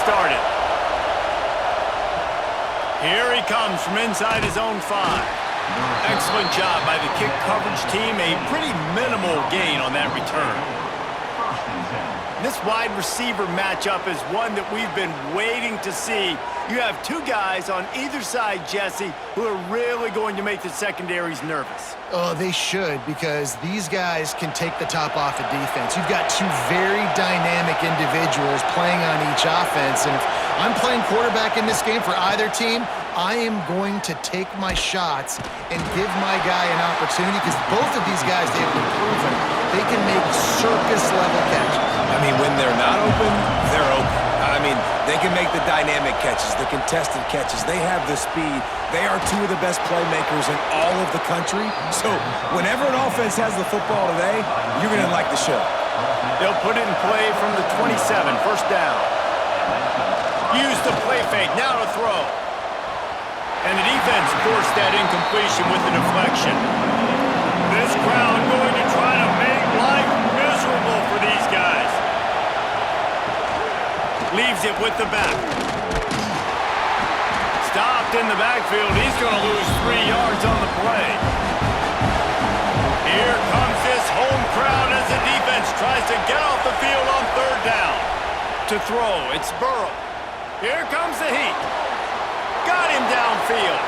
started. Here he comes from inside his own 5. Excellent job by the kick coverage team. A pretty minimal gain on that return. This wide receiver matchup is one that we've been waiting to see. You have two guys on either side, Jesse, who are really going to make the secondaries nervous. Oh, they should, because these guys can take the top off of defense. You've got two very dynamic individuals playing on each offense, and if I'm playing quarterback in this game for either team, I am going to take my shots and give my guy an opportunity, because both of these guys, they've been proven they can make circus-level catches. I mean, when they're not open, they're open. I mean, they can make the dynamic catches, the contested catches. They have the speed. They are two of the best playmakers in all of the country. So whenever an offense has the football today, you're going to like the show. They'll put it in play from the 27, first down. Use the play fake, now to throw. And the defense forced that incompletion with the deflection. This crowd going to try to make life miserable for these guys. Leaves it with the back. Stopped in the backfield. He's going to lose 3 yards on the play. Here comes this home crowd as the defense tries to get off the field on third down. To throw, it's Burrow. Here comes the heat. Got him downfield.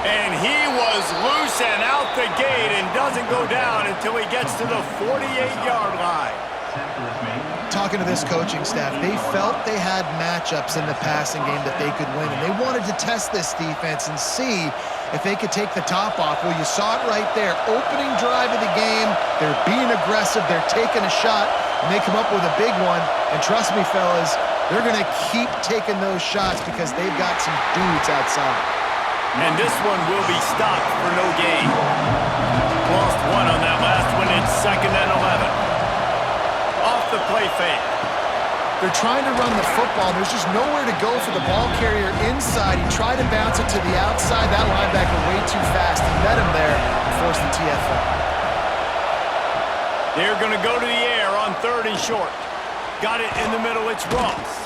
And he was loose and out the gate and doesn't go down until he gets to the 48-yard line. Talking to this coaching staff, they felt they had matchups in the passing game that they could win, and they wanted to test this defense and see if they could take the top off. Well, you saw it right there. Opening drive of the game, they're being aggressive, they're taking a shot, and they come up with a big one. And trust me, fellas, they're going to keep taking those shots because they've got some dudes outside. And this one will be stopped for no gain. Lost one on that last one. It's 2nd and 11. Off the play fake. They're trying to run the football. There's just nowhere to go for the ball carrier inside. He tried to bounce it to the outside. That linebacker way too fast. He met him there and forced the TFL. They're going to go to the air on 3rd and short. Got it in the middle. It's Ross.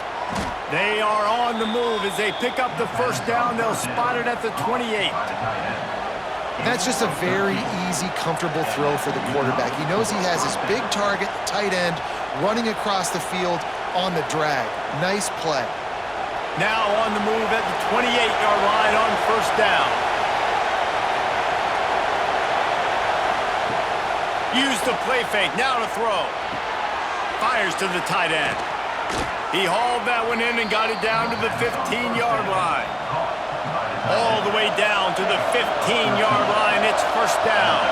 They are on the move as they pick up the first down. They'll spot it at the 28. That's just a very easy, comfortable throw for the quarterback. He knows he has his big target, tight end, running across the field on the drag. Nice play. Now on the move at the 28-yard line on first down. Use the play fake, now to throw. Fires to the tight end. He hauled that one in and got it down to the 15-yard line. All the way down to the 15-yard line. It's first down.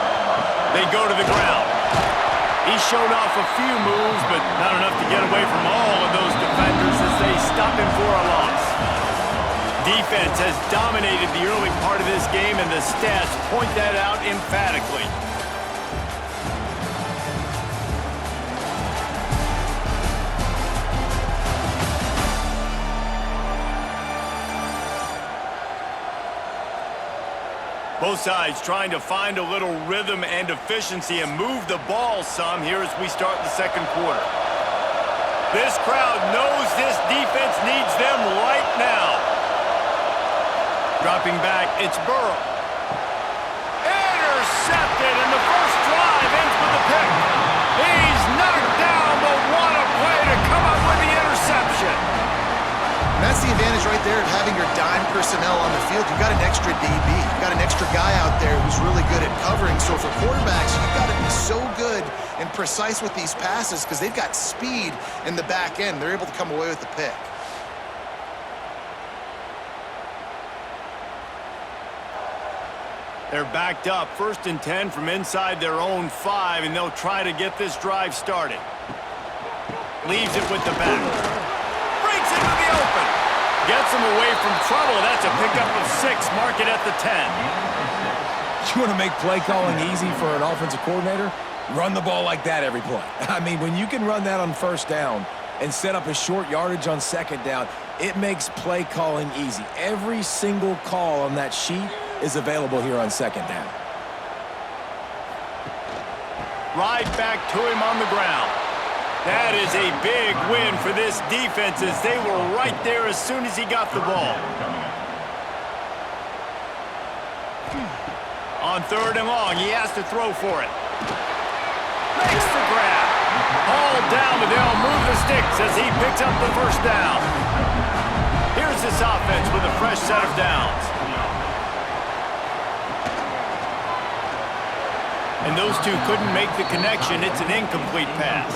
They go to the ground. He showed off a few moves, but not enough to get away from all of those defenders as they stop him for a loss. Defense has dominated the early part of this game, and the stats point that out emphatically. Both sides trying to find a little rhythm and efficiency and move the ball some here as we start the second quarter. This crowd knows this defense needs them right now. Dropping back, it's Burrow. Intercepted, and the first drive ends with the pick. He's knocked down, but what a play to come up with the interception. And that's the advantage right there of having your dime personnel on the field. You've got an extra DB. You've got an extra guy out there who's really good at covering. So for quarterbacks, you've got to be so good and precise with these passes because they've got speed in the back end. They're able to come away with the pick. They're backed up, 1st and 10 from inside their own 5, and they'll try to get this drive started. Leaves it with the back. Breaks into the open. Gets him away from trouble. That's a pickup of 6. Mark it at the 10. You want to make play calling easy for an offensive coordinator? Run the ball like that every play. I mean, when you can run that on first down and set up a short yardage on second down, it makes play calling easy. Every single call on that sheet is available here on second down. Right back to him on the ground. That is a big win for this defense as they were right there as soon as he got the ball. On 3rd and long, he has to throw for it. Makes the grab. All down, but they'll move the sticks as he picks up the first down. Here's this offense with a fresh set of downs. And those two couldn't make the connection. It's an incomplete pass.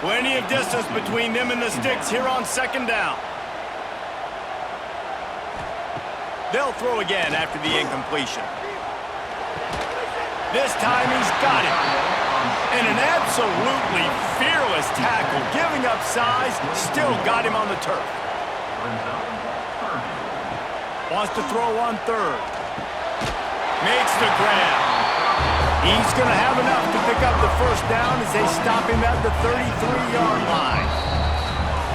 Plenty of distance between them and the sticks here on 2nd down. They'll throw again after the incompletion. This time he's got it. And an absolutely fearless tackle, giving up size, still got him on the turf. Wants to throw on 3rd. Makes the grab. He's going to have enough to pick up the first down as they stop him at the 33-yard line.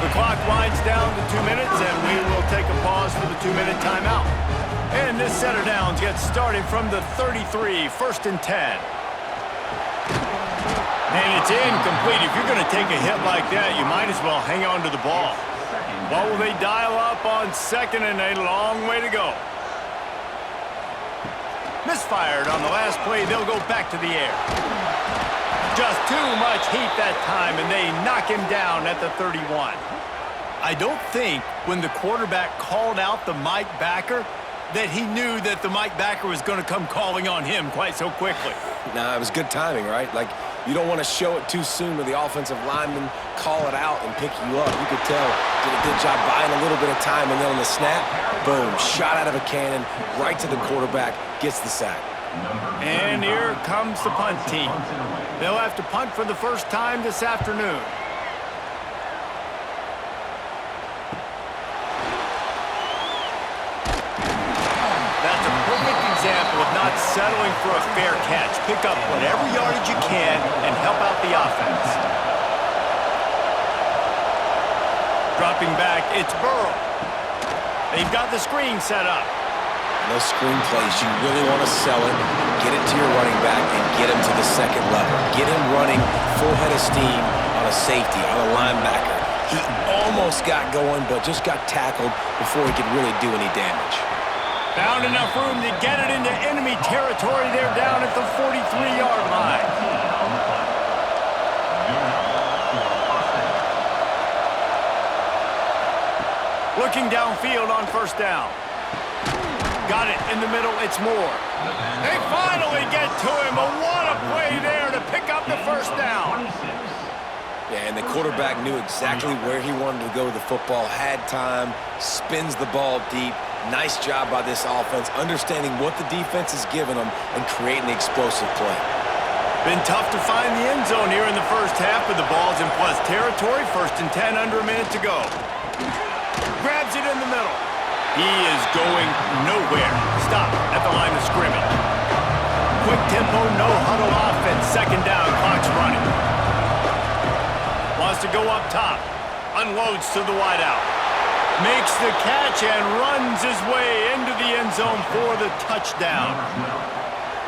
The clock winds down to 2 minutes, and we will take a pause for the 2-minute timeout. And this set of downs gets started from the 33, 1st and 10. And it's incomplete. If you're going to take a hit like that, you might as well hang on to the ball. What will they dial up on 2nd and a long way to go? Misfired on the last play. They'll go back to the air. Just too much heat that time, and they knock him down at the 31. I don't think when the quarterback called out the Mike backer that he knew that the Mike backer was going to come calling on him quite so quickly. Nah, it was good timing, right? Like, you don't want to show it too soon where the offensive lineman call it out and pick you up. You could tell, did a good job buying a little bit of time, and then on the snap, boom, shot out of a cannon, right to the quarterback, gets the sack. And here comes the punt team. They'll have to punt for the first time this afternoon. That's a perfect example of not settling for a fair catch. Pick up whatever yardage you can and help out the offense. Dropping back, it's Burrow. They've got the screen set up. Those screen plays, you really want to sell it, get it to your running back, and get him to the 2nd level. Get him running full head of steam on a safety, on a linebacker. He almost got going, but just got tackled before he could really do any damage. Found enough room to get it into enemy territory. They're down at the 43-yard line. Looking downfield on 1st down. Got it in the middle, it's Moore. They finally get to him, but what a play there to pick up the first down. Yeah, and the quarterback knew exactly where he wanted to go with the football, had time, spins the ball deep. Nice job by this offense, understanding what the defense is giving them and creating the explosive play. Been tough to find the end zone here in the first half, but the ball's in plus territory. 1st and 10, under a minute to go. Grabs it in the middle. He is going nowhere. Stop at the line of scrimmage. Quick tempo, no huddle offense. 2nd down, clock's running. Wants to go up top. Unloads to the wideout. Makes the catch and runs his way into the end zone for the touchdown.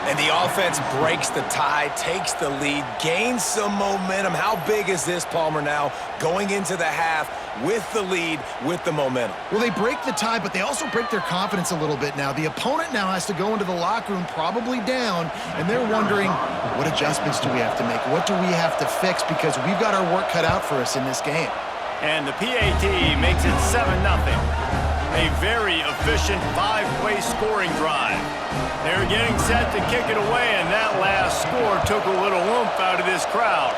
And the offense breaks the tie, takes the lead, gains some momentum. How big is this, Palmer, now going into the half with the lead, with the momentum? Well, they break the tie, but they also break their confidence a little bit now. The opponent now has to go into the locker room probably down, and they're wondering, what adjustments do we have to make? What do we have to fix? Because we've got our work cut out for us in this game. And the PAT makes it 7-0. A very efficient 5-play scoring drive. They're getting set to kick it away, and that last score took a little oomph out of this crowd.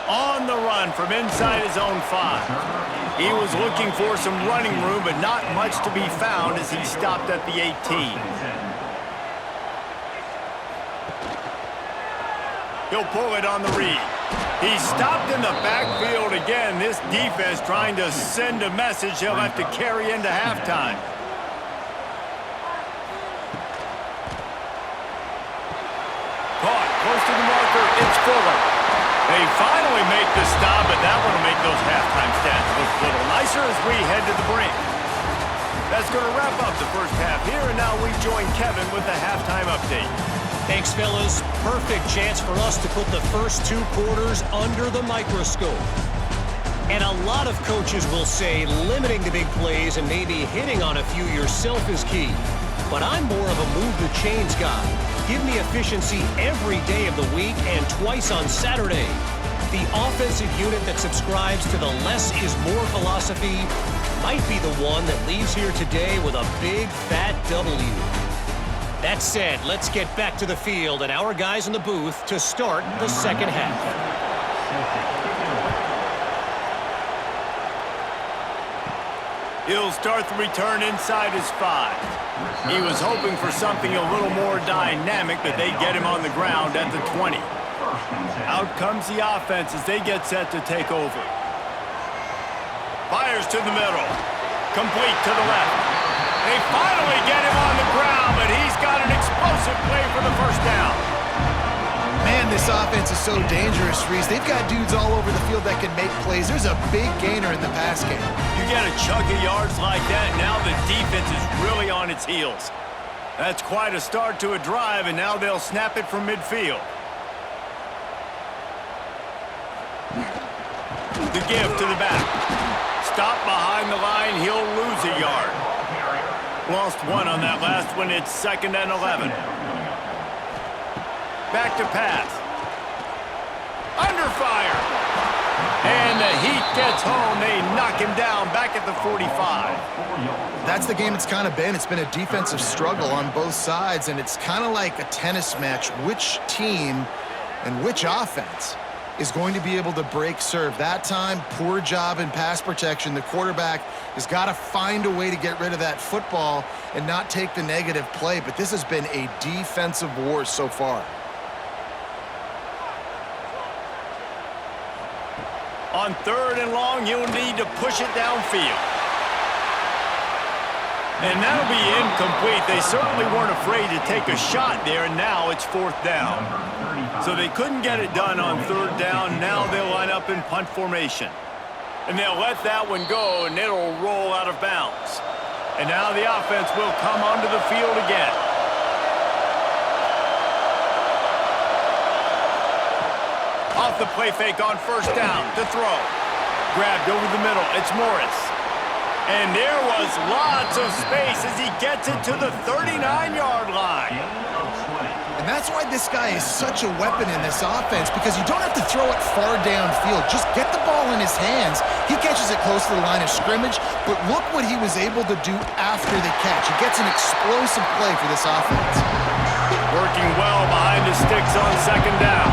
On the run from inside his own 5. He was looking for some running room, but not much to be found as he stopped at the 18. He'll pull it on the read. He stopped in the backfield again. This defense trying to send a message he'll have to carry into halftime. Caught close to the marker. It's Fuller. They finally make the stop, but that one will make those halftime stats look a little nicer as we head to the break. That's going to wrap up the first half here, and now we join Kevin with the halftime update. Thanks, fellas. Perfect chance for us to put the first 2 quarters under the microscope. And a lot of coaches will say limiting the big plays and maybe hitting on a few yourself is key. But I'm more of a move the chains guy. Give me efficiency every day of the week and twice on Saturday. The offensive unit that subscribes to the less is more philosophy might be the one that leaves here today with a big fat W. That said, let's get back to the field and our guys in the booth to start the second half. He'll start the return inside his 5. He was hoping for something a little more dynamic, but they get him on the ground at the 20. Out comes the offense as they get set to take over. Fires to the middle. Complete to the left. They finally get him on the ground, but he's got an explosive play for the first down. Man, this offense is so dangerous, Reese. They've got dudes all over the field that can make plays. There's a big gainer in the pass game. You get a chunk of yards like that, now the defense is really on its heels. That's quite a start to a drive, and now they'll snap it from midfield. The give to the back. Stop behind the line, he'll lose a yard. Lost 1 on that last one, it's 2nd and 11. Back to pass. Under fire. And the Heat gets home. They knock him down back at the 45. That's the game it's kind of been. It's been a defensive struggle on both sides, and it's kind of like a tennis match. Which team and which offense is going to be able to break serve? That time, poor job in pass protection. The quarterback has got to find a way to get rid of that football and not take the negative play. But this has been a defensive war so far. On 3rd and long, you'll need to push it downfield. And that'll be incomplete. They certainly weren't afraid to take a shot there, and now it's 4th down. So they couldn't get it done on 3rd down. Now they'll line up in punt formation. And they'll let that one go, and it'll roll out of bounds. And now the offense will come onto the field again. Off the play fake on 1st down to throw. Grabbed over the middle. It's Morris. And there was lots of space as he gets it to the 39-yard line. And that's why this guy is such a weapon in this offense, because you don't have to throw it far downfield. Just get the ball in his hands. He catches it close to the line of scrimmage, but look what he was able to do after the catch. He gets an explosive play for this offense. Working well behind the sticks on 2nd down.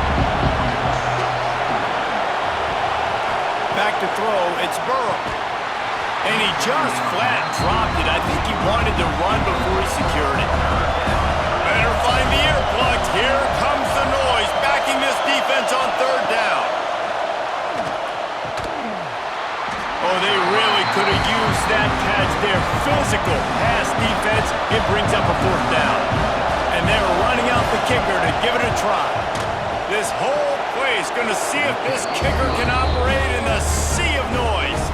Back to throw, it's Burrow. And he just flat dropped it. I think he wanted to run before he secured it. Better find the earplugs. Here comes the noise, backing this defense on 3rd down. Oh, they really could have used that catch there. Physical pass defense. It brings up a 4th down. And they're running out the kicker to give it a try. This whole place going to see if this kicker can operate in the sea of noise.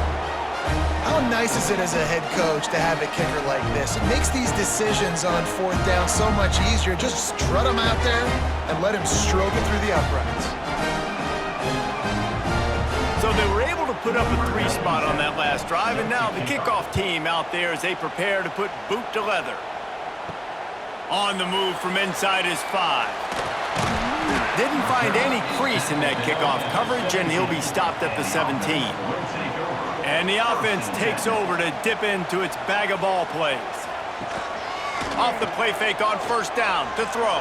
How nice is it as a head coach to have a kicker like this? It makes these decisions on 4th down so much easier. Just strut him out there and let him stroke it through the uprights. So they were able to put up a 3 spot on that last drive, and now the kickoff team out there as they prepare to put boot to leather. On the move from inside his 5. Didn't find any crease in that kickoff coverage, and he'll be stopped at the 17. And the offense takes over to dip into its bag of ball plays. Off the play fake on 1st down to throw.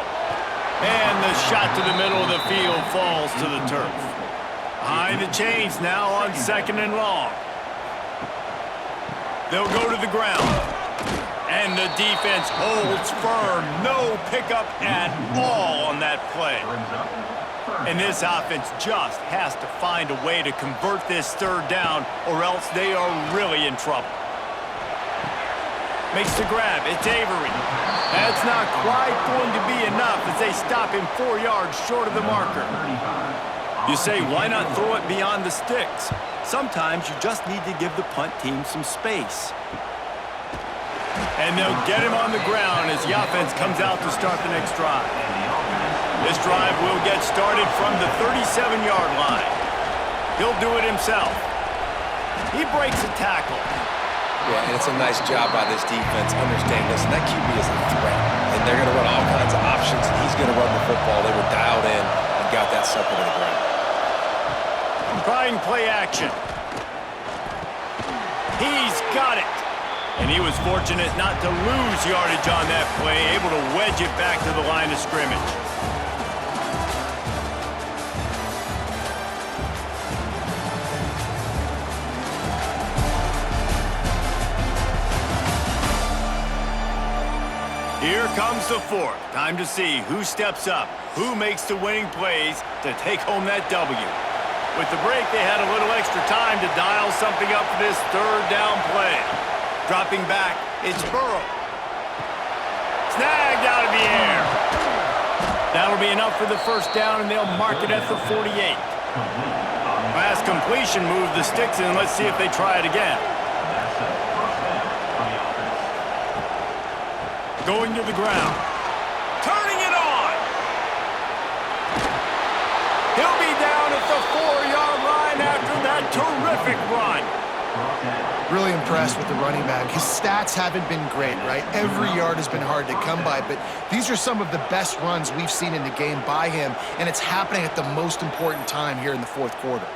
And the shot to the middle of the field falls to the turf. Behind the chains now on 2nd and long. They'll go to the ground. And the defense holds firm. No pickup at all on that play. And this offense just has to find a way to convert this 3rd down, or else they are really in trouble. Makes the grab. It's Avery. That's not quite going to be enough as they stop him 4 yards short of the marker. You say, why not throw it beyond the sticks? Sometimes you just need to give the punt team some space. And they'll get him on the ground as the offense comes out to start the next drive. This drive will get started from the 37-yard line. He'll do it himself. He breaks a tackle. Yeah, and it's a nice job by this defense understanding, listen, that QB is a threat, and they're going to run all kinds of options, and he's going to run the football. They were dialed in and got that sucker to the ground. Trying play action. He's got it. And he was fortunate not to lose yardage on that play, able to wedge it back to the line of scrimmage. Here comes the fourth. Time to see who steps up, who makes the winning plays to take home that W. With the break, they had a little extra time to dial something up for this third down play. Dropping back, it's Burrow. Snagged out of the air. That'll be enough for the first down, and they'll mark it at the 48. Last completion moved the sticks in. Let's see if they try it again. Going to the ground. Turning it on. He'll be down at the 4-yard line after that terrific run. Really impressed with the running back. His stats haven't been great, right? Every yard has been hard to come by, but these are some of the best runs we've seen in the game by him, and it's happening at the most important time here in the fourth quarter.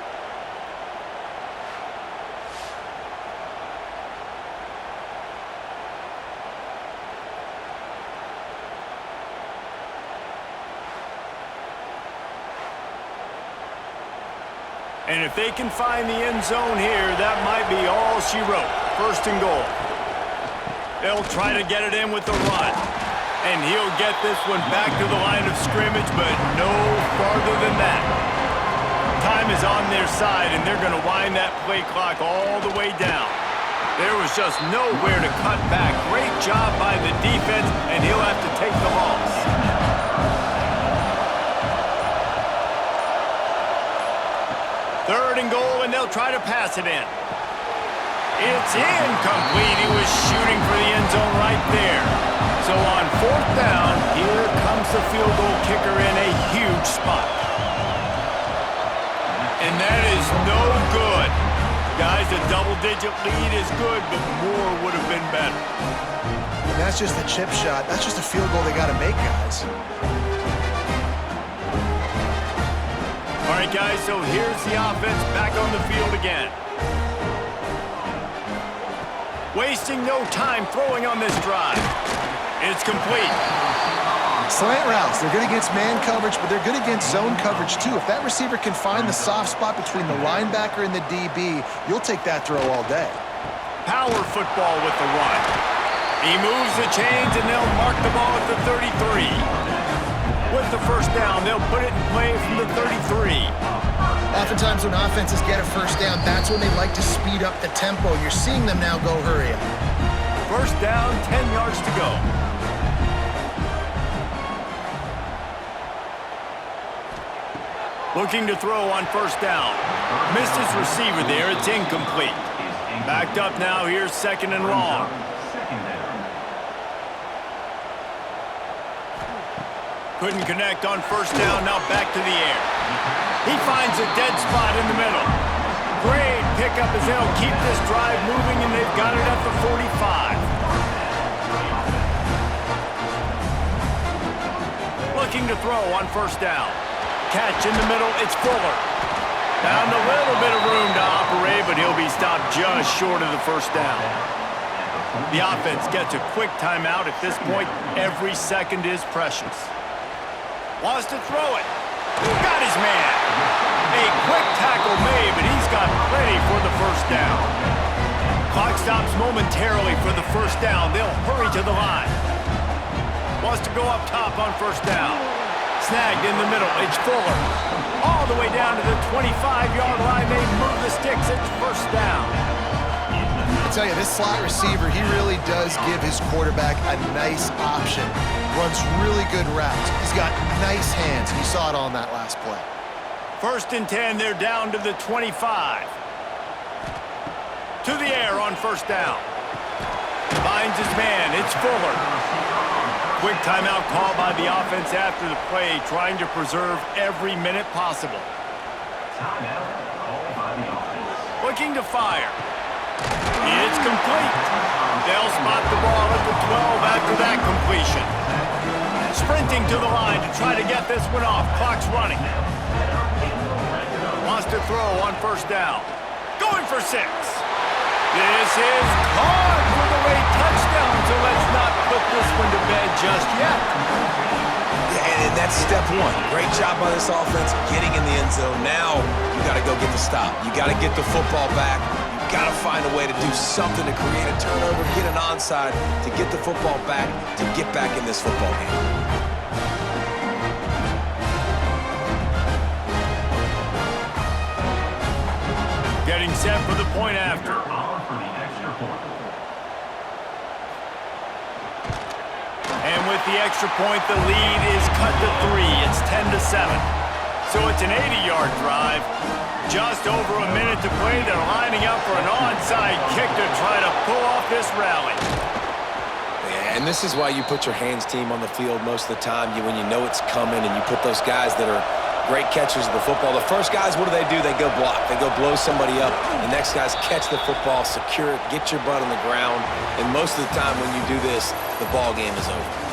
And if they can find the end zone here, that might be all she wrote. First and goal. They'll try to get it in with the run. And he'll get this one back to the line of scrimmage, but no farther than that. Time is on their side, and they're going to wind that play clock all the way down. There was just nowhere to cut back. Great job by the defense, and he'll have to take the loss. Third and goal, and they'll try to pass it in. It's incomplete. He was shooting for the end zone right there. So on fourth down, here comes the field goal kicker in a huge spot. And that is no good. Guys, a double-digit lead is good, but more would have been better. And that's just a chip shot. That's just a field goal they got to make, guys. All right, guys, so here's the offense back on the field again. Wasting no time throwing on this drive. It's complete. Slant routes, they're good against man coverage, but they're good against zone coverage too. If that receiver can find the soft spot between the linebacker and the DB, you'll take that throw all day. Power football with the run. He moves the chains, and they'll mark the ball at the 33. With the first down, they'll put it in play from the 33. Oftentimes when offenses get a first down, that's when they like to speed up the tempo. You're seeing them now go hurry up. First down, 10 yards to go. Looking to throw on first down. Missed his receiver there. It's incomplete. Backed up now. Here's second and long. Couldn't connect on first down. Now back to the air. He finds a dead spot in the middle. Great pickup as they'll keep this drive moving, and they've got it at the 45. Looking to throw on first down. Catch in the middle, it's Fuller. Found a little bit of room to operate, but he'll be stopped just short of the first down. The offense gets a quick timeout. At this point, every second is precious. Wants to throw it. Got his man. A quick tackle made, but he's got plenty for the first down. Clock stops momentarily for the first down. They'll hurry to the line. Wants to go up top on first down. Snagged in the middle. It's Fuller. All the way down to the 25-yard line. They move the sticks. It's first down. I tell you, this slot receiver, he really does give his quarterback a nice option. Runs really good routes. He's got nice hands. You saw it on that last play. First and 10, they're down to the 25. To the air on first down. Finds his man. It's Fuller. Quick timeout call by the offense after the play, trying to preserve every minute possible. Looking to fire. It's complete. They'll spot the ball at the 12 after that completion. Sprinting to the line to try to get this one off. Clock's running. Wants to throw on first down. Going for 6. This is caught for the late touchdown, so let's not put this one to bed just yet. Yeah, and that's step one. Great job by this offense getting in the end zone. Now you got to go get the stop. You got to get the football back. You got to find a way to do something to create a turnover, get an onside, to get the football back, to get back in this football game. Getting set for the point after. And with the extra point, the lead is cut to 3. It's 10-7. So it's an 80-yard drive. Just over a minute to play. They're lining up for an onside kick to try to pull off this rally. Yeah, and this is why you put your hands team on the field most of the time. When you know it's coming, and you put those guys that are great catchers of the football. The first guys, what do? They go block. They go blow somebody up. The next guys catch the football, secure it, get your butt on the ground. And most of the time when you do this, the ball game is over.